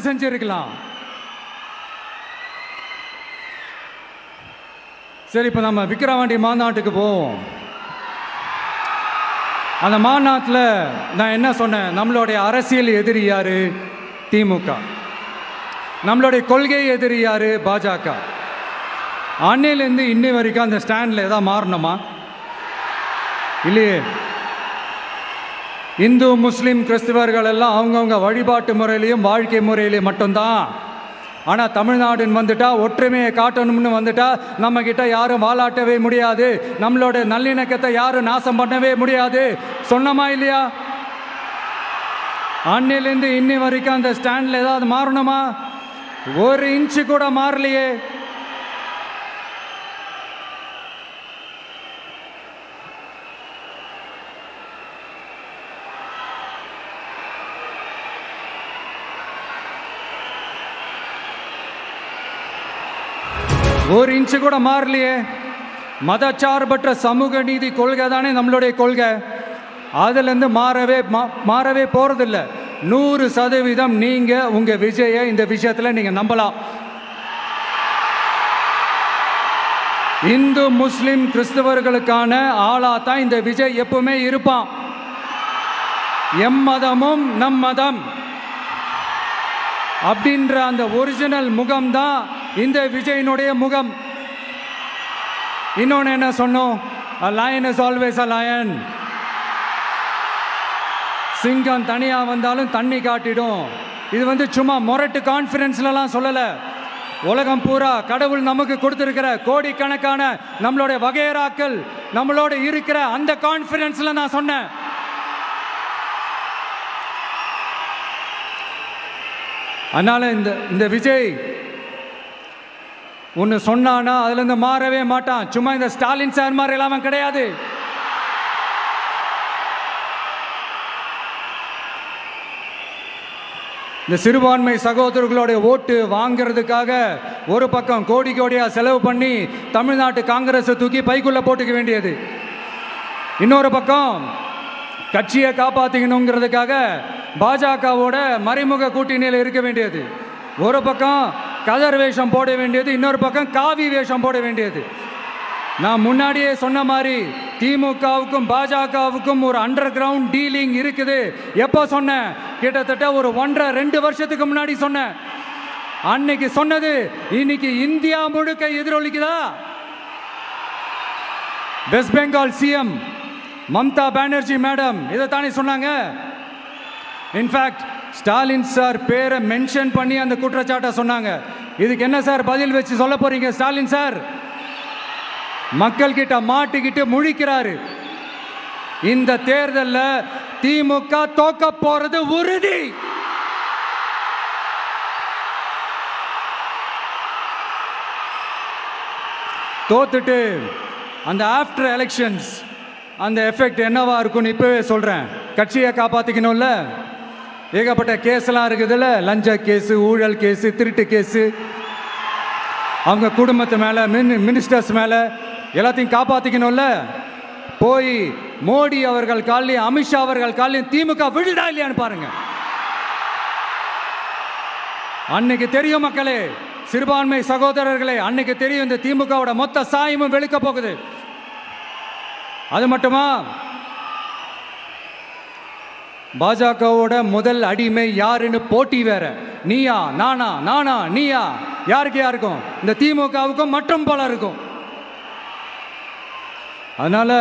செஞ்சிருக்கலாம். சரி, இப்போ நம்ம விக்கிரவாண்டி மாநாட்டுக்கு போவோம். அந்த மாநாட்டில் நான் என்ன சொன்னேன்? நம்மளுடைய அரசியல் எதிரி யாரு? திமுக. நம்மளுடைய கொள்கை எதிரி யாரு? பாஜக. அன்னையிலேருந்து இன்னி வரைக்கும் அந்த ஸ்டாண்டில் ஏதாவது மாறணுமா? இல்லையே. இந்து முஸ்லீம் கிறிஸ்தவர்கள் எல்லாம் அவங்கவுங்க வழிபாட்டு முறையிலையும் வாழ்க்கை முறையிலையும் மட்டும்தான். ஆனால் தமிழ்நாடுன்னு வந்துட்டா, ஒற்றுமையை காட்டணும்னு வந்துட்டா, நம்ம கிட்ட யாரும் வாலாட்டவே முடியாது, நம்மளோட நல்லிணக்கத்தை யாரும் நாசம் பண்ணவே முடியாது. சொன்னமா இல்லையா? அன்னிலேருந்து இன்னி வரைக்கும் அந்த ஸ்டாண்டில் ஏதாவது மாறணுமா? ஒரு இன்ச்சு கூட மாறலையே. ஒரு இன்ச்சு கூட மாறலையே. மதச்சார்பற்ற சமூக நீதி கொள்கை தானே நம்மளுடைய கொள்கை. அதுலேருந்து மாறவே போகிறதில்ல. 100% நீங்கள் உங்கள் விஜயை இந்த விஷயத்தில் நீங்கள் நம்பலாம். இந்து முஸ்லிம் கிறிஸ்தவர்களுக்கான ஆளாத்தான் இந்த விஜய் எப்பவுமே இருப்பான். எம் மதமும் நம் மதம் அப்படின்ற அந்த ஒரிஜினல் முகம் தான் இந்த விஜயினுடைய முகம். இன்னொன்று என்ன சொன்னோம்? A lion is always a lion. சிங்கம் தனியா வந்தாலும் தண்ணி காட்டிடும். இது சும்மா மொரட்டு கான்ஃபரன்ஸ்லாம் சொல்லல. உலகம் பூரா கடவுள் நமக்கு கொடுத்திருக்கிற கோடிக்கணக்கான நம்மளுடைய வகையராக்கள் நம்மளோட இருக்கிற அந்த கான்ஃபரன்ஸ்ல நான் சொன்னேன். அதனால இந்த விஜய் ஒன்று சொன்னானா அதுல இருந்து மாறவே மாட்டான். சும்மா இந்த ஸ்டாலின் சார் மாதிரி எல்லாம் கிடையாது. இந்த சிறுபான்மை சகோதரர்களுடைய ஓட்டு வாங்கிறதுக்காக ஒரு பக்கம் கோடி கோடியா செலவு பண்ணி தமிழ்நாட்டு காங்கிரஸை தூக்கி பைக்குள்ள போட்டுக்க வேண்டியது, இன்னொரு பக்கம் கட்சியை காப்பாற்றிக்கணுங்கிறதுக்காக பாஜகவோட மறைமுக கூட்டணியில் இருக்க வேண்டியது, ஒரு பக்கம் கதர் வேஷம் போட வேண்டியது, இன்னொரு பக்கம் காவி வேஷம் போட வேண்டியது. நான் முன்னாடியே சொன்ன மாதிரி திமுகவுக்கும் பாஜகவுக்கும் ஒரு அண்டர் கிரவுண்ட் டீலிங் இருக்குது. எப்போ சொன்னேன்? கிட்டத்தட்ட ஒரு 1.5-2 வருஷத்துக்கு முன்னாடி சொன்னேன். அன்னைக்கு சொன்னது இன்னைக்கு இந்தியா முழுக்க எதிரொலிக்குதா? வெஸ்ட் பெங்கால் சிஎம் மம்தா பானர்ஜி மேடம் இதைத்தானே சொன்னாங்க. இன்ஃபேக்ட் ஸ்டாலின் சார் பேரை மென்ஷன் பண்ணி அந்த குற்றச்சாட்டை சொன்னாங்க. இதுக்கு என்ன சார் பதில் வச்சு சொல்ல போறீங்க? ஸ்டாலின் சார் மக்கள் கிட்ட மாட்டிக்கிட்டு முழிக்கிறாரு. இந்த தேர்தலில் திமுக தோக்க போறது உறுதி. தோத்துட்டு அந்த ஆஃப்டர் எலெக்ஷன்ஸ் அந்த எஃபெக்ட் என்னவா இருக்கும்னு இப்பவே சொல்றேன். கட்சியை காப்பாத்திக்கணும்ல, ஏகப்பட்ட கேஸ்லாம் இருக்குதுல்ல, லஞ்ச கேஸு, ஊழல் கேஸு, திருட்டு கேஸு, அவங்க குடும்பத்து மேல, மினிஸ்டர்ஸ் மேல எல்லாத்தையும் காப்பாத்திக்கணும்ல. போய் மோடி அவர்கள் காலையும் அமித்ஷா அவர்கள் காலையும் திமுக விழுதா இல்லையான்னு பாருங்க. அன்னைக்கு தெரியும் மக்களே, சிறுபான்மை சகோதரர்களே, அன்னைக்கு தெரியும் இந்த திமுகவோட மொத்த சாயமும் வெளுக்க போகுது. அது மட்டுமா, பாஜகவோட முதல் அடிமை யாருன்னு போட்டி வேற. நீயா நானா, நானா நீயா, யாருக்கு யாருக்கும்? இந்த திமுகவுக்கும் மற்றும் பலருக்கும். அதனால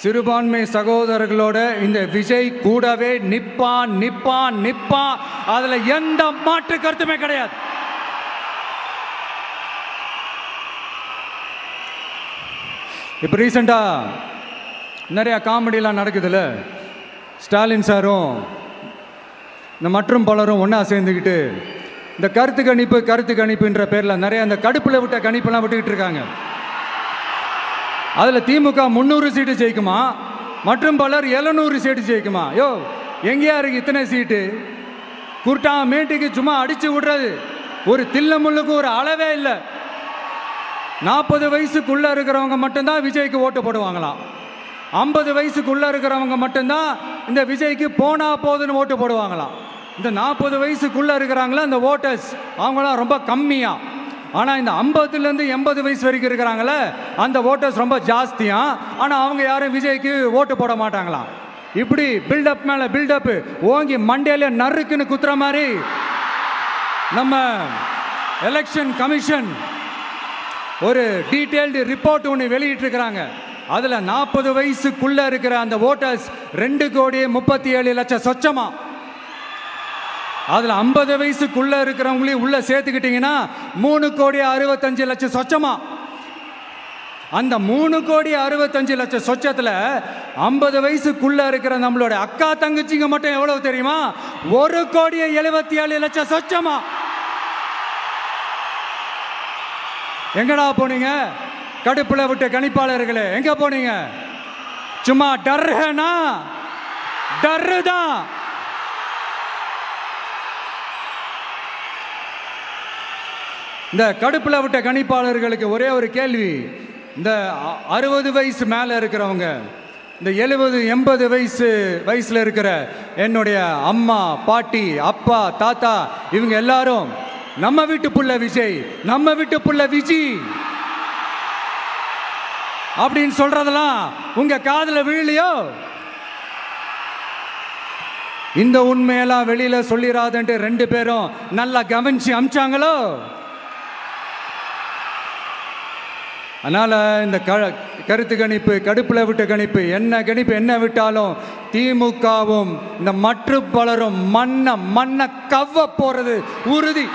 சிறுபான்மை சகோதரர்களோட இந்த விஜய் கூடவே நிப்பான் நிப்பான் நிப்பான். அதுல எந்த மாற்று கருத்துமே கிடையாது. இப்போ ரீசெண்டாக நிறையா காமெடியெலாம் நடக்குதுல்ல. ஸ்டாலின் சாரும் இந்த மற்றும் பலரும் ஒன்றா சேர்ந்துக்கிட்டு இந்த கருத்து கணிப்புன்ற பேரில் நிறைய அந்த கடுப்பில் விட்ட கணிப்பெல்லாம் விட்டுக்கிட்டு இருக்காங்க. அதில் திமுக 300 சீட்டு ஜெயிக்குமா, மற்றும் பலர் 700 சீட்டு ஜெயிக்குமா? யோ, எங்கேயா இருக்கு இத்தனை சீட்டு? குர்ட்டா மேட்டுக்கு சும்மா அடித்து விடுறது. ஒரு தில்லமுள்ளுக்கு ஒரு அளவே இல்லை. 40 வயசுக்குள்ளே இருக்கிறவங்க மட்டும்தான் விஜய்க்கு ஓட்டு போடுவாங்களாம். 50 வயசுக்குள்ளே இருக்கிறவங்க மட்டும்தான் இந்த விஜய்க்கு போனா போதுன்னு ஓட்டு போடுவாங்களாம். இந்த 40 வயசுக்குள்ள இருக்கிறாங்களா அந்த ஓட்டர்ஸ், அவங்களாம் ரொம்ப கம்மியா. ஆனால் இந்த 50லேருந்து 80 வயசு வரைக்கும் இருக்கிறாங்களே அந்த ஓட்டர்ஸ் ரொம்ப ஜாஸ்தியா. ஆனால் அவங்க யாரும் விஜய்க்கு ஓட்டு போட மாட்டாங்களாம். இப்படி பில்டப் மேலே பில்டப் ஓங்கி மண்டையில நறுக்குன்னு குத்துற மாதிரி நம்ம எலெக்ஷன் கமிஷன் ஒரு டீட்டெயில்டு ரிப்போர்ட் ஒன்று வெளியிட்டிருக்கிறாங்க. அதில் 40 வயசுக்குள்ள இருக்கிற அந்த ஓட்டர்ஸ் 2,37,00,000 சொச்சமா. அதில் 50 வயசுக்குள்ள இருக்கிறவங்களையும் உள்ள சேர்த்துக்கிட்டீங்கன்னா 3,65,00,000 சொச்சமா. அந்த 3,65,00,000 சொச்சத்தில் 50 வயசுக்குள்ள இருக்கிற நம்மளோட அக்கா தங்கச்சிங்க மட்டும் எவ்வளவு தெரியுமா? 1,77,00,000 சொச்சமா. எங்கடா போனீங்க கடுப்புல விட்ட கணிப்பாளர்களே? எங்க போனீங்க? சும்மா டர்னா டர்தான். இந்த கடுப்புல விட்ட கணிப்பாளர்களுக்கு ஒரே ஒரு கேள்வி. இந்த 60 வயசு மேல இருக்கிறவங்க, இந்த 70-80 வயசுல இருக்கிற என்னுடைய அம்மா பாட்டி அப்பா தாத்தா இவங்க எல்லாரும் நம்ம வீட்டு புள்ள விஜய், நம்ம வீட்டு புள்ள விஜி அப்படின்னு சொல்றதெல்லாம் உங்க காதுல விழலையோ? இந்த உண்மையெல்லாம் வெளியில சொல்லிடாதன்ட்டு 2 பேரும் நல்லா கவனிச்சு அமிச்சாங்களோ? அதனால இந்த கருத்து கணிப்பு, கடுப்புல விட்ட கணிப்பு என்ன விட்டாலும் திமுகவும் இந்த மற்ற பலரும் மண்ண கவ்வ போறது உறுதி.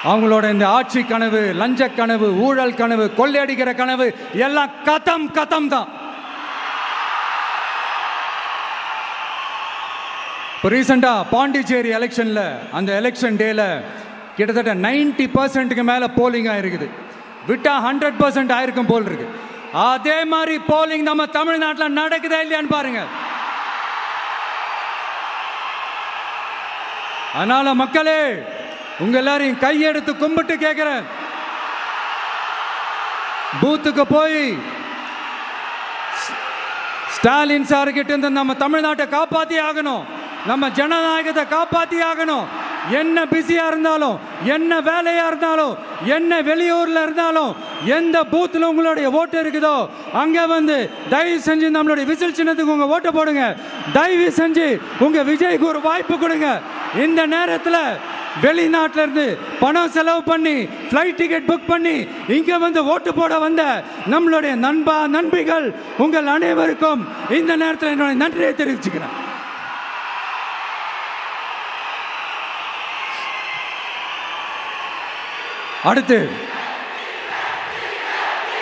அவங்களோட இந்த ஆட்சி கனவு, லஞ்ச கனவு, ஊழல் கனவு, கொள்ளையடிக்கிற கனவு எல்லாம் கதம் தான். இப்போ ரீசெண்டா பாண்டிச்சேரி எலெக்ஷன்ல அந்த எலெக்ஷன் டேல கிட்டத்தட்ட 90% மேல போலிங் ஆயிருக்குது. விட்டா 100% ஆயிருக்கும் போல் இருக்கு. அதே மாதிரி போலிங் நம்ம தமிழ்நாட்டில் நடக்குதா இல்லையான்னு பாருங்க. அதனால மக்களே, உங்க எல்லாரையும் கையெடுத்து கும்பிட்டு கேட்கிறேன், பூத்துக்கு போய் ஸ்டாலின் சார் கிட்ட இருந்து நம்ம தமிழ்நாட்டை காப்பாத்தி ஆகணும், நம்ம ஜனநாயகத்தை காப்பாத்தி ஆகணும். என்ன பிஸியா இருந்தாலும், என்ன வேலையா இருந்தாலும், என்ன வெளியூர்ல இருந்தாலும், எந்த பூத்துல உங்களுடைய ஓட்டு இருக்குதோ அங்க வந்து தயவு செஞ்சு நம்மளுடைய விசில் சின்னத்துக்கு உங்க ஓட்டு போடுங்க. தயவு செஞ்சு உங்க விஜய்க்கு ஒரு வாய்ப்பு கொடுங்க. இந்த நேரத்தில் வெளிநாட்டில இருந்து பணம் செலவு பண்ணி ஃப்ளைட் டிக்கெட் புக் பண்ணி இங்க வந்து ஓட்டு போட வந்த நம்மளுடைய நண்பிகள் உங்கள் அனைவருக்கும் இந்த நேரத்தில் என்னுடைய நன்றியை தெரிவிச்சுக்கிறேன். அடுத்து